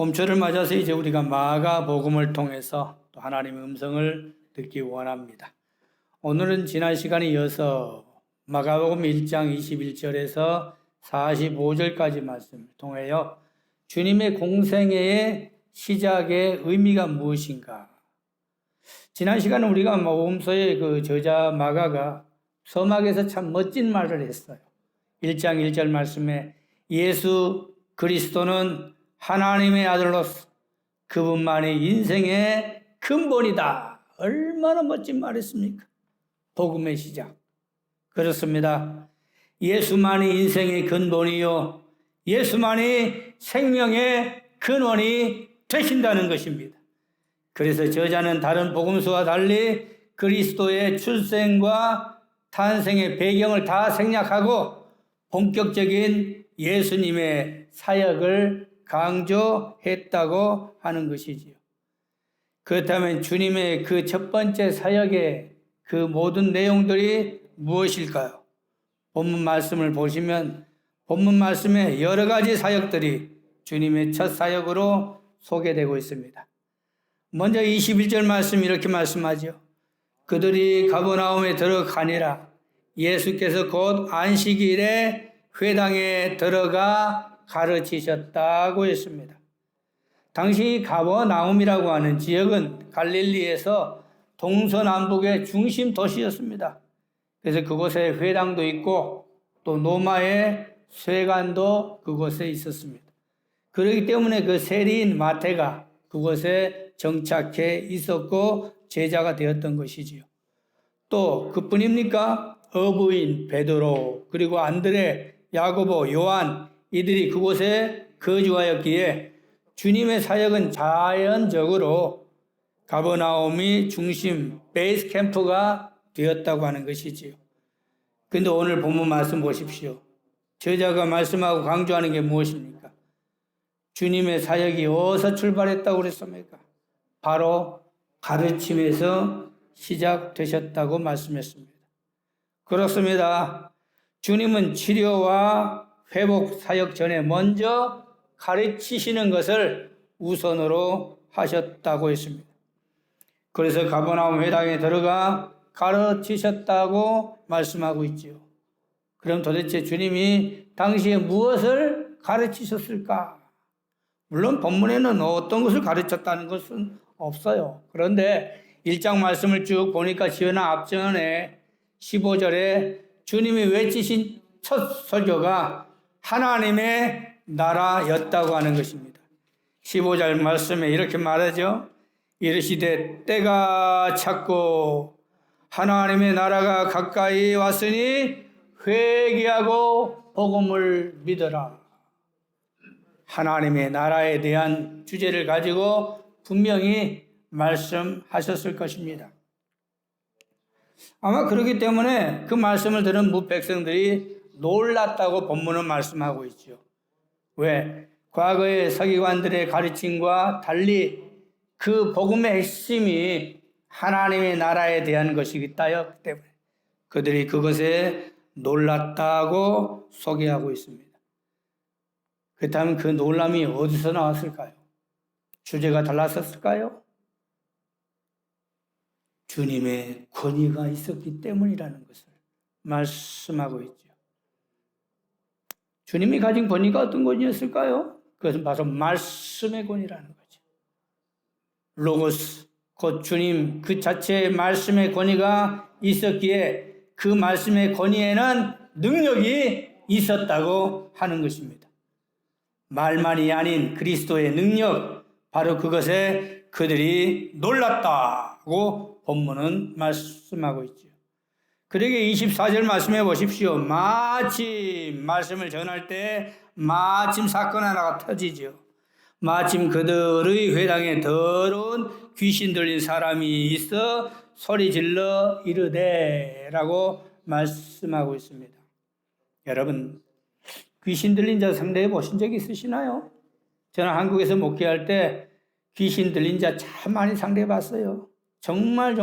봄철을 맞아서 이제 우리가 마가복음을 통해서 또 하나님의 음성을 듣기 원합니다. 오늘은 지난 시간에 이어서 마가복음 1장 21절에서 45절까지 말씀을 통하여 주님의 공생애의 시작의 의미가 무엇인가? 지난 시간에 우리가 복음서의 그 저자 마가가 서막에서 참 멋진 말을 했어요. 1장 1절 말씀에 예수 그리스도는 하나님의 아들로서 그분만이 인생의 근본이다. 얼마나 멋진 말했습니까? 복음의 시작. 그렇습니다. 예수만이 인생의 근본이요. 예수만이 생명의 근원이 되신다는 것입니다. 그래서 저자는 다른 복음서와 달리 그리스도의 출생과 탄생의 배경을 다 생략하고 본격적인 예수님의 사역을 강조했다고 하는 것이지요. 그렇다면 주님의 그 첫 번째 사역의 그 모든 내용들이 무엇일까요? 본문 말씀을 보시면 본문 말씀에 여러 가지 사역들이 주님의 첫 사역으로 소개되고 있습니다. 먼저 21절 말씀 이렇게 말씀하죠. 그들이 가버나움에 들어가니라. 예수께서 곧 안식일에 회당에 들어가 가르치셨다고 했습니다. 당시 가버나움이라고 하는 지역은 갈릴리에서 동서남북의 중심 도시였습니다. 그래서 그곳에 회당도 있고 또 로마의 쇠관도 그곳에 있었습니다. 그렇기 때문에 그 세리인 마태가 그곳에 정착해 있었고 제자가 되었던 것이지요. 또 그뿐입니까? 어부인 베드로 그리고 안드레, 야고보, 요한 이들이 그곳에 거주하였기에 주님의 사역은 자연적으로 가버나움이 중심 베이스 캠프가 되었다고 하는 것이지요. 그런데 오늘 본문 말씀 보십시오. 저자가 말씀하고 강조하는 게 무엇입니까? 주님의 사역이 어디서 출발했다고 그랬습니까? 바로 가르침에서 시작되셨다고 말씀했습니다. 그렇습니다. 주님은 치료와 회복 사역 전에 먼저 가르치시는 것을 우선으로 하셨다고 했습니다. 그래서 가버나움 회당에 들어가 가르치셨다고 말씀하고 있지요. 그럼 도대체 주님이 당시에 무엇을 가르치셨을까? 물론 본문에는 어떤 것을 가르쳤다는 것은 없어요. 그런데 1장 말씀을 쭉 보니까 지연한 앞전에 15절에 주님이 외치신 첫 설교가 하나님의 나라였다고 하는 것입니다. 15절 말씀에 이렇게 말하죠. 이르시되 때가 찼고 하나님의 나라가 가까이 왔으니 회개하고 복음을 믿어라. 하나님의 나라에 대한 주제를 가지고 분명히 말씀하셨을 것입니다. 아마 그렇기 때문에 그 말씀을 들은 백성들이 놀랐다고 본문은 말씀하고 있죠. 왜? 과거의 서기관들의 가르침과 달리 그 복음의 핵심이 하나님의 나라에 대한 것이기 때문에 그들이 그것에 놀랐다고 소개하고 있습니다. 그렇다면 그 놀람이 어디서 나왔을까요? 주제가 달랐었을까요? 주님의 권위가 있었기 때문이라는 것을 말씀하고 있죠. 주님이 가진 권위가 어떤 권위였을까요? 그것은 바로 말씀의 권위라는 거죠. 로고스, 곧 주님 그 자체의 말씀의 권위가 있었기에 그 말씀의 권위에는 능력이 있었다고 하는 것입니다. 말만이 아닌 그리스도의 능력, 바로 그것에 그들이 놀랐다고 본문은 말씀하고 있죠. 그러게 24절 말씀해 보십시오. 마침 말씀을 전할 때 마침 사건 하나가 터지죠. 마침 그들의 회당에 더러운 귀신 들린 사람이 있어 소리 질러 이르되 라고 말씀하고 있습니다. 여러분, 귀신 들린 자 상대해 보신 적 있으시나요? 저는 한국에서 목회할 때 귀신 들린 자 참 많이 상대해 봤어요. 정말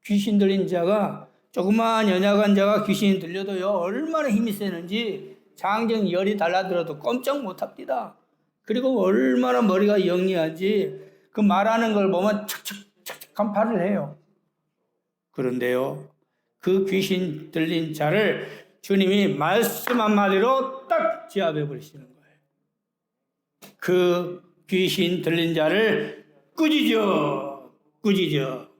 귀신 들린 자가 조그마한 연약한 자가 귀신이 들려도요 얼마나 힘이 세는지 장정 열이 달라들어도 꼼짝 못합니다. 그리고 얼마나 머리가 영리한지 그 말하는 걸 보면 척척척척 간파를 해요. 그런데요, 그 귀신 들린 자를 주님이 말씀 한마디로 딱 제압해 버리시는 거예요. 그 귀신 들린 자를 꾸짖어.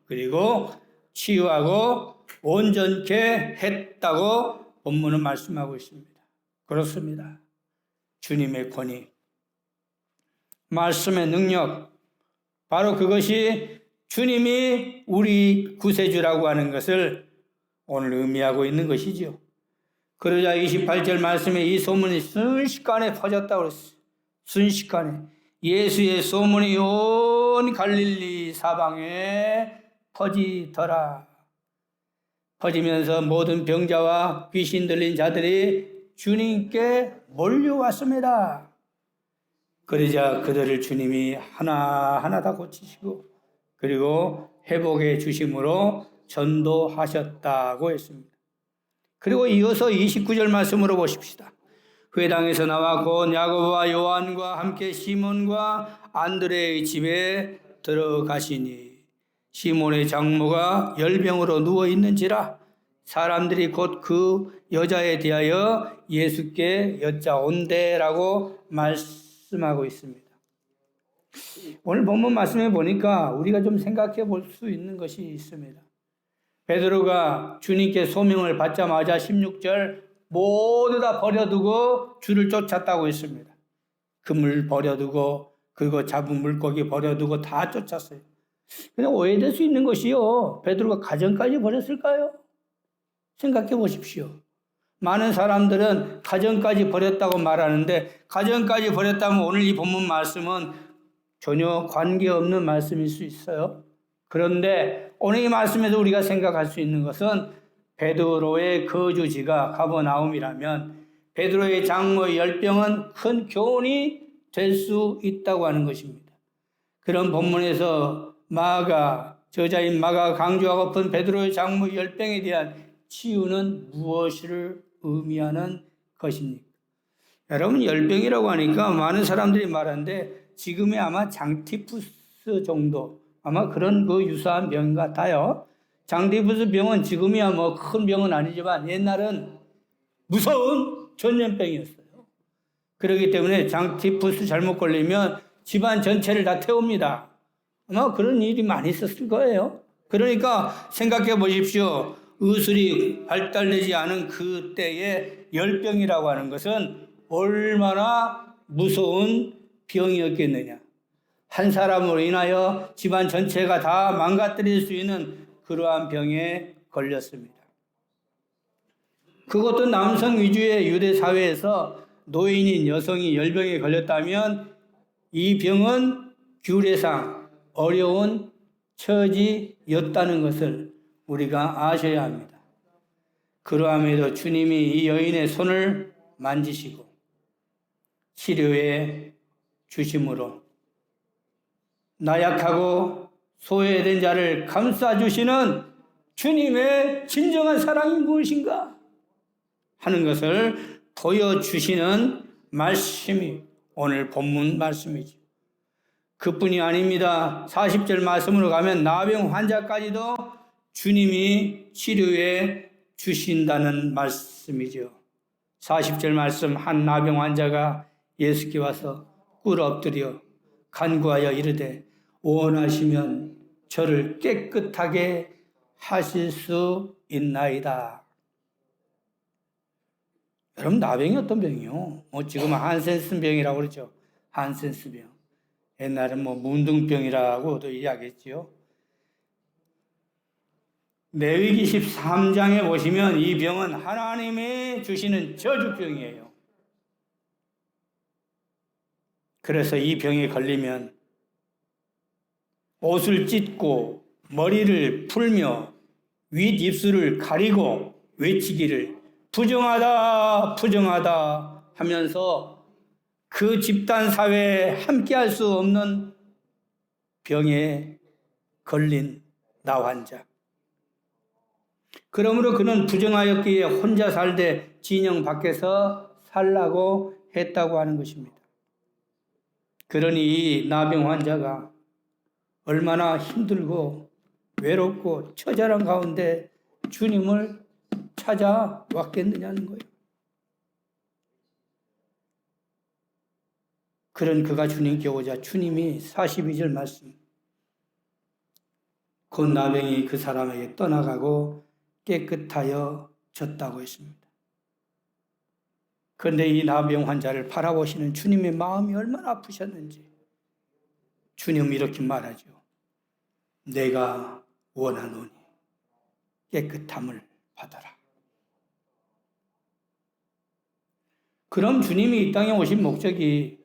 그리고 치유하고 온전케 했다고 본문은 말씀하고 있습니다. 그렇습니다. 주님의 권위, 말씀의 능력, 바로 그것이 주님이 우리 구세주라고 하는 것을 오늘 의미하고 있는 것이죠. 그러자 28절 말씀에 이 소문이 순식간에 퍼졌다고 그랬어요. 순식간에 예수의 소문이 온 갈릴리 사방에 퍼지더라. 퍼지면서 모든 병자와 귀신 들린 자들이 주님께 몰려왔습니다. 그러자 그들을 주님이 하나하나 다 고치시고 그리고 회복해 주심으로 전도하셨다고 했습니다. 그리고 이어서 29절 말씀으로 보십시다. 회당에서 나와 곧 야고보와 요한과 함께 시몬과 안드레의 집에 들어가시니 시몬의 장모가 열병으로 누워 있는지라 사람들이 곧 그 여자에 대하여 예수께 여짜온대라고 말씀하고 있습니다. 오늘 본문 말씀해 보니까 우리가 좀 생각해 볼 수 있는 것이 있습니다. 베드로가 주님께 소명을 받자마자 16절 모두 다 버려두고 주를 쫓았다고 했습니다. 그물 버려두고 그리고 잡은 물고기 버려두고 다 쫓았어요. 그냥 오해될 수 있는 것이요, 베드로가 가정까지 버렸을까요? 생각해 보십시오. 많은 사람들은 가정까지 버렸다고 말하는데 가정까지 버렸다면 오늘 이 본문 말씀은 전혀 관계없는 말씀일 수 있어요. 그런데 오늘 이 말씀에서 우리가 생각할 수 있는 것은 베드로의 거주지가 가버나움이라면 베드로의 장모의 열병은 큰 교훈이 될 수 있다고 하는 것입니다. 그런 본문에서 저자인 마가가 강조하고픈 베드로의 장모의 열병에 대한 치유는 무엇을 의미하는 것입니까? 여러분, 열병이라고 하니까 많은 사람들이 말하는데 지금의 아마 장티푸스 정도 아마 그런 그 유사한 병 같아요. 장티푸스 병은 지금이야 뭐 큰 병은 아니지만 옛날은 무서운 전염병이었어요. 그렇기 때문에 장티푸스 잘못 걸리면 집안 전체를 다 태웁니다. 아마 그런 일이 많이 있었을 거예요. 그러니까 생각해 보십시오. 의술이 발달되지 않은 그때의 열병이라고 하는 것은 얼마나 무서운 병이었겠느냐. 한 사람으로 인하여 집안 전체가 다 망가뜨릴 수 있는 그러한 병에 걸렸습니다. 그것도 남성 위주의 유대 사회에서 노인인 여성이 열병에 걸렸다면 이 병은 규례상 어려운 처지였다는 것을 우리가 아셔야 합니다. 그러함에도 주님이 이 여인의 손을 만지시고 치료해 주심으로 나약하고 소외된 자를 감싸주시는 주님의 진정한 사랑이 무엇인가 하는 것을 보여주시는 말씀이 오늘 본문 말씀이죠. 그뿐이 아닙니다. 40절 말씀으로 가면 나병 환자까지도 주님이 치료해 주신다는 말씀이죠. 40절 말씀, 한 나병 환자가 예수께 와서 꿇어 엎드려 간구하여 이르되 원하시면 저를 깨끗하게 하실 수 있나이다. 여러분, 나병이 어떤 병이요? 지금 한센스 병이라고 그러죠. 한센스 병. 옛날엔 문둥병이라고도 이야기했지요. 레위기 13장에 보시면 이 병은 하나님이 주시는 저주병이에요. 그래서 이 병에 걸리면 옷을 찢고 머리를 풀며 윗입술을 가리고 외치기를 부정하다 부정하다 하면서 그 집단 사회에 함께할 수 없는 병에 걸린 나 환자. 그러므로 그는 부정하였기에 혼자 살되 진영 밖에서 살라고 했다고 하는 것입니다. 그러니 이 나병 환자가 얼마나 힘들고 외롭고 처절한 가운데 주님을 찾아왔겠느냐는 거예요. 그런 그가 주님께 오자 주님이 42절 말씀, 그 나병이 그 사람에게 떠나가고 깨끗하여 졌다고 했습니다. 그런데 이 나병 환자를 바라보시는 주님의 마음이 얼마나 아프셨는지 주님은 이렇게 말하죠. 내가 원하노니 깨끗함을 받아라. 그럼 주님이 이 땅에 오신 목적이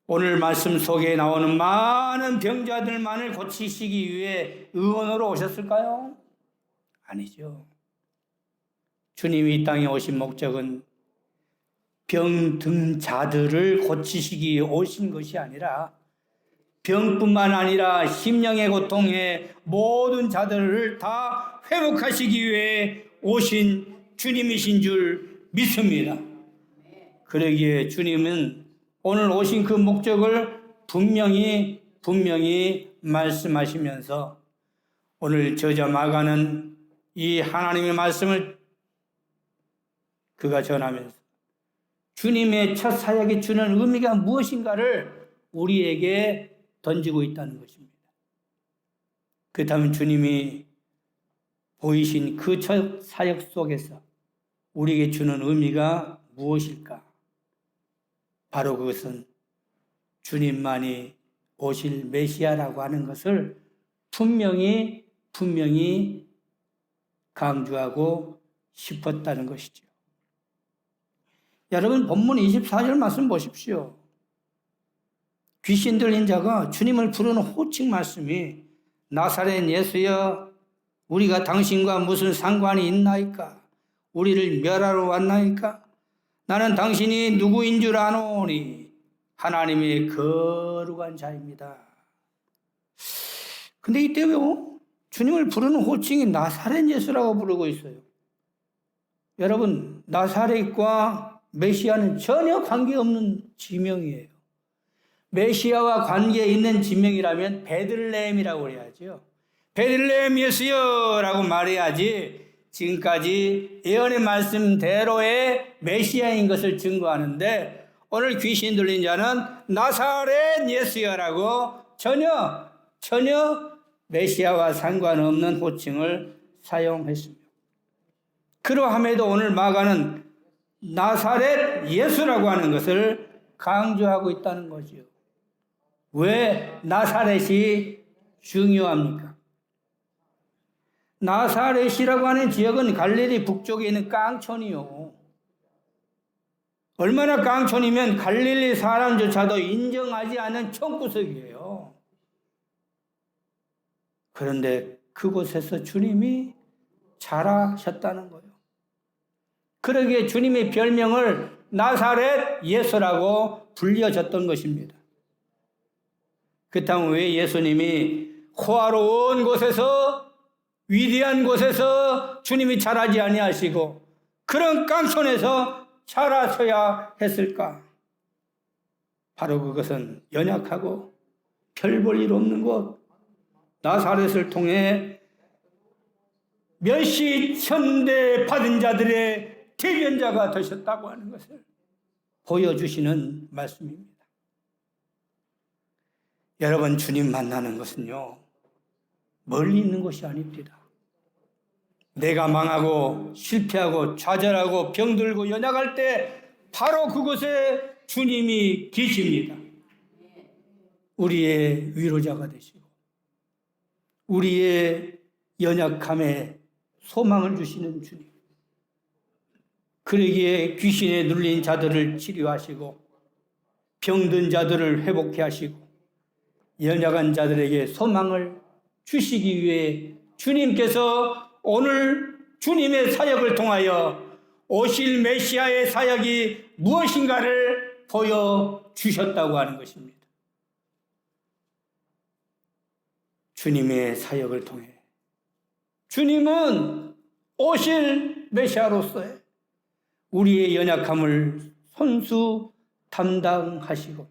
오늘 말씀 속에 나오는 많은 병자들만을 고치시기 위해 의원으로 오셨을까요? 아니죠. 주님이 이 땅에 오신 목적은 병든 자들을 고치시기 위해 오신 것이 아니라 병뿐만 아니라 심령의 고통에 모든 자들을 다 회복하시기 위해 오신 주님이신 줄 믿습니다. 그러기에 주님은 오늘 오신 그 목적을 분명히 말씀하시면서 오늘 저자 마가는 이 하나님의 말씀을 그가 전하면서 주님의 첫 사역이 주는 의미가 무엇인가를 우리에게 던지고 있다는 것입니다. 그렇다면 주님이 보이신 그 첫 사역 속에서 우리에게 주는 의미가 무엇일까? 바로 그것은 주님만이 오실 메시아라고 하는 것을 분명히 강조하고 싶었다는 것이죠. 여러분 본문 24절 말씀 보십시오. 귀신 들린 자가 주님을 부르는 호칭 말씀이 나사렛 예수여 우리가 당신과 무슨 상관이 있나이까? 우리를 멸하러 왔나이까? 나는 당신이 누구인 줄 아노니 하나님의 거룩한 자입니다. 근데 이때 왜 주님을 부르는 호칭이 나사렛 예수라고 부르고 있어요? 여러분 나사렛과 메시아는 전혀 관계없는 지명이에요. 메시아와 관계 있는 지명이라면 베들레헴이라고 해야죠. 베들레헴 예수여라고 말해야지 지금까지 예언의 말씀대로의 메시아인 것을 증거하는데 오늘 귀신 들린 자는 나사렛 예수여라고 전혀 메시아와 상관없는 호칭을 사용했습니다. 그러함에도 오늘 마가는 나사렛 예수라고 하는 것을 강조하고 있다는 거죠. 왜 나사렛이 중요합니까? 나사렛이라고 하는 지역은 갈릴리 북쪽에 있는 깡촌이요. 얼마나 깡촌이면 갈릴리 사람조차도 인정하지 않는 총구석이에요. 그런데 그곳에서 주님이 자라셨다는 거예요. 그러기에 주님의 별명을 나사렛 예수라고 불려졌던 것입니다. 그렇다면 왜 예수님이 호화로운 곳에서 위대한 곳에서 주님이 자라지 아니하시고 그런 깡촌에서 자라셔야 했을까? 바로 그것은 연약하고 별 볼 일 없는 곳 나사렛을 통해 몇십 천대 받은 자들의 대변자가 되셨다고 하는 것을 보여주시는 말씀입니다. 여러분 주님 만나는 것은요 멀리 있는 것이 아닙니다. 내가 망하고 실패하고 좌절하고 병들고 연약할 때 바로 그곳에 주님이 계십니다. 우리의 위로자가 되시고 우리의 연약함에 소망을 주시는 주님. 그러기에 귀신에 눌린 자들을 치료하시고 병든 자들을 회복해 하시고 연약한 자들에게 소망을 주시기 위해 주님께서 오늘 주님의 사역을 통하여 오실 메시아의 사역이 무엇인가를 보여주셨다고 하는 것입니다. 주님의 사역을 통해 주님은 오실 메시아로서의 우리의 연약함을 손수 담당하시고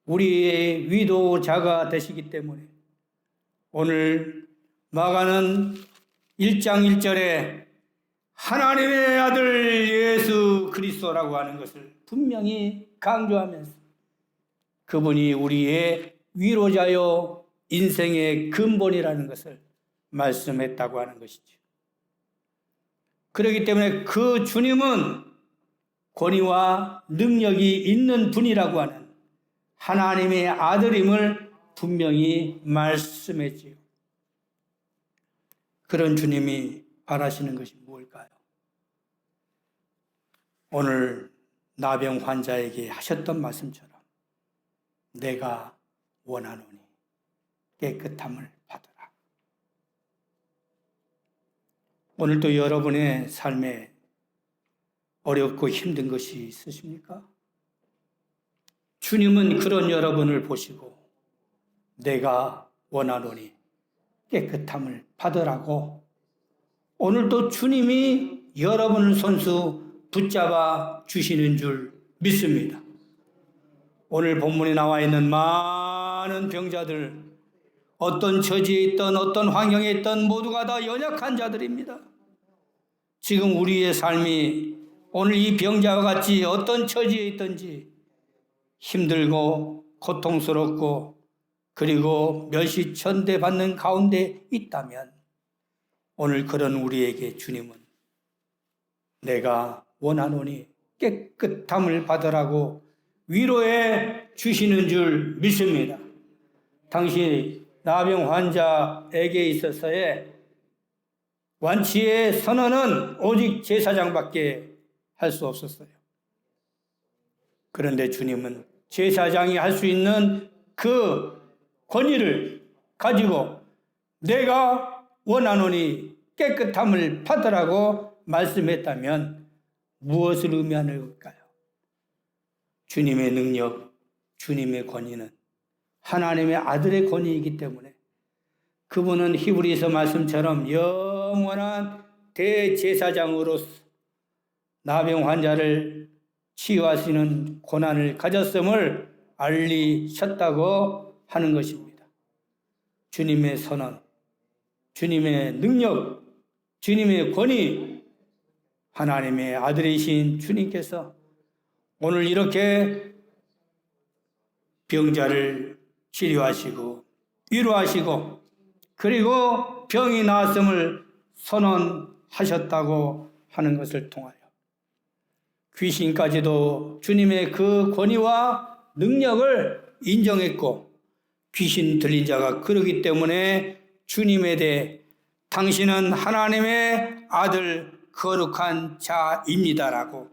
우리의 위로자가 되시기 때문에 오늘 마가는 1장 1절에 하나님의 아들 예수 그리스도라고 하는 것을 분명히 강조하면서 그분이 우리의 위로자요 인생의 근본이라는 것을 말씀했다고 하는 것이죠. 그렇기 때문에 그 주님은 권위와 능력이 있는 분이라고 하는 하나님의 아들임을 분명히 말씀했지요. 그런 주님이 바라시는 것이 무엇일까요? 오늘 나병 환자에게 하셨던 말씀처럼 내가 원하노니 깨끗함을 받으라. 오늘도 여러분의 삶에 어렵고 힘든 것이 있으십니까? 주님은 그런 여러분을 보시고 내가 원하노니 깨끗함을 받으라고 오늘도 주님이 여러분을 손수 붙잡아 주시는 줄 믿습니다. 오늘 본문에 나와 있는 많은 병자들, 어떤 처지에 있던 어떤 환경에 있던 모두가 다 연약한 자들입니다. 지금 우리의 삶이 오늘 이 병자와 같이 어떤 처지에 있든지 힘들고 고통스럽고 그리고 멸시천대받는 가운데 있다면 오늘 그런 우리에게 주님은 내가 원하노니 깨끗함을 받으라고 위로해 주시는 줄 믿습니다. 당시 나병 환자에게 있어서의 완치의 선언은 오직 제사장밖에 할 수 없었어요. 그런데 주님은 제사장이 할 수 있는 그 권위를 가지고 내가 원하노니 깨끗함을 받으라고 말씀했다면 무엇을 의미하는 걸까요? 주님의 능력, 주님의 권위는 하나님의 아들의 권위이기 때문에 그분은 히브리서 말씀처럼 영원한 대제사장으로서 나병 환자를 치유하시는 고난을 가졌음을 알리셨다고 하는 것입니다. 주님의 선언, 주님의 능력, 주님의 권위, 하나님의 아들이신 주님께서 오늘 이렇게 병자를 치료하시고 위로하시고 그리고 병이 나았음을 선언하셨다고 하는 것을 통하여 귀신까지도 주님의 그 권위와 능력을 인정했고 귀신 들린 자가 그러기 때문에 주님에 대해 당신은 하나님의 아들 거룩한 자입니다라고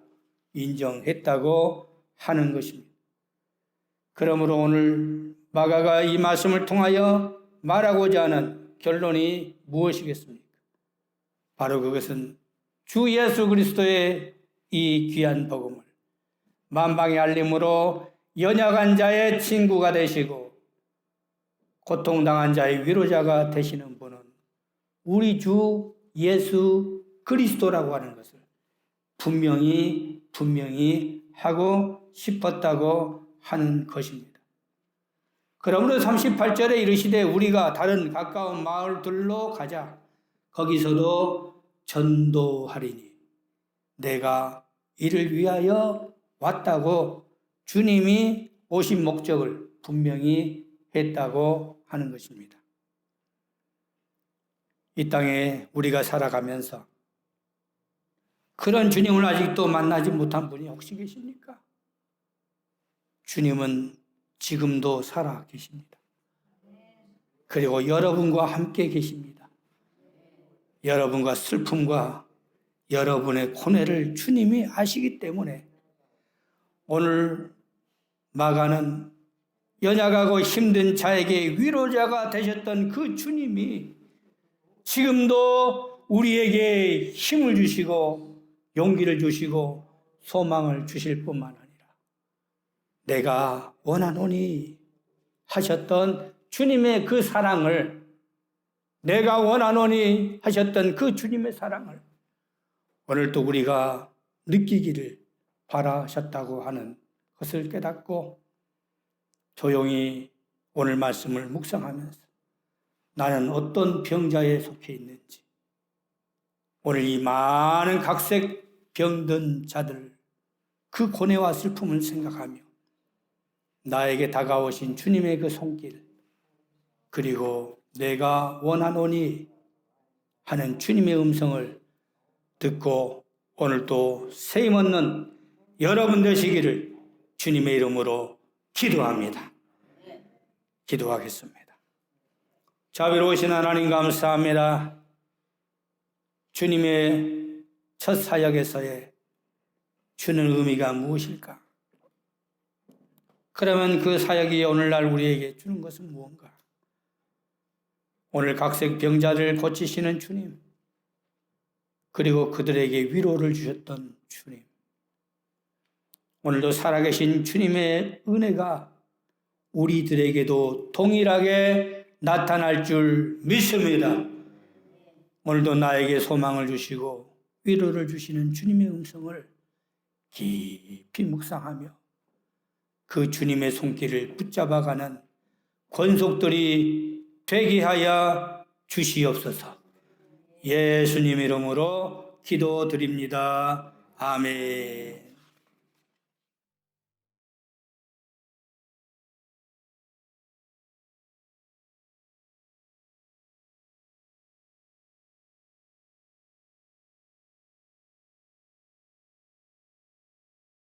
인정했다고 하는 것입니다. 그러므로 오늘 마가가 이 말씀을 통하여 말하고자 하는 결론이 무엇이겠습니까? 바로 그것은 주 예수 그리스도의 이 귀한 복음을 만방에 알림으로 연약한 자의 친구가 되시고 고통당한 자의 위로자가 되시는 분은 우리 주 예수 그리스도라고 하는 것을 분명히 하고 싶었다고 하는 것입니다. 그러므로 38절에 이르시되 우리가 다른 가까운 마을들로 가자. 거기서도 전도하리니 내가 이를 위하여 왔다고 주님이 오신 목적을 분명히 했다고 하는 것입니다. 이 땅에 우리가 살아가면서 그런 주님을 아직도 만나지 못한 분이 혹시 계십니까? 주님은 지금도 살아 계십니다. 그리고 여러분과 함께 계십니다. 여러분과 슬픔과 여러분의 고뇌를 주님이 아시기 때문에 오늘 마가는 연약하고 힘든 자에게 위로자가 되셨던 그 주님이 지금도 우리에게 힘을 주시고 용기를 주시고 소망을 주실 뿐만 아니라 내가 원하노니 하셨던 주님의 그 사랑을 내가 원하노니 하셨던 그 주님의 사랑을 오늘도 우리가 느끼기를 바라셨다고 하는 것을 깨닫고 조용히 오늘 말씀을 묵상하면서 나는 어떤 병자에 속해 있는지, 오늘 이 많은 각색 병든 자들 그 고뇌와 슬픔을 생각하며 나에게 다가오신 주님의 그 손길, 그리고 내가 원하노니 하는 주님의 음성을 듣고 오늘도 새 힘 얻는 여러분 되시기를 주님의 이름으로 기도합니다. 기도하겠습니다. 자비로우신 하나님 감사합니다. 주님의 첫 사역에서의 주는 의미가 무엇일까? 그러면 그 사역이 오늘날 우리에게 주는 것은 무언가? 오늘 각색 병자를 고치시는 주님, 그리고 그들에게 위로를 주셨던 주님, 오늘도 살아계신 주님의 은혜가 우리들에게도 동일하게 나타날 줄 믿습니다. 오늘도 나에게 소망을 주시고 위로를 주시는 주님의 음성을 깊이 묵상하며 그 주님의 손길을 붙잡아가는 권속들이 되게 하여 주시옵소서. 예수님 이름으로 기도드립니다. 아멘.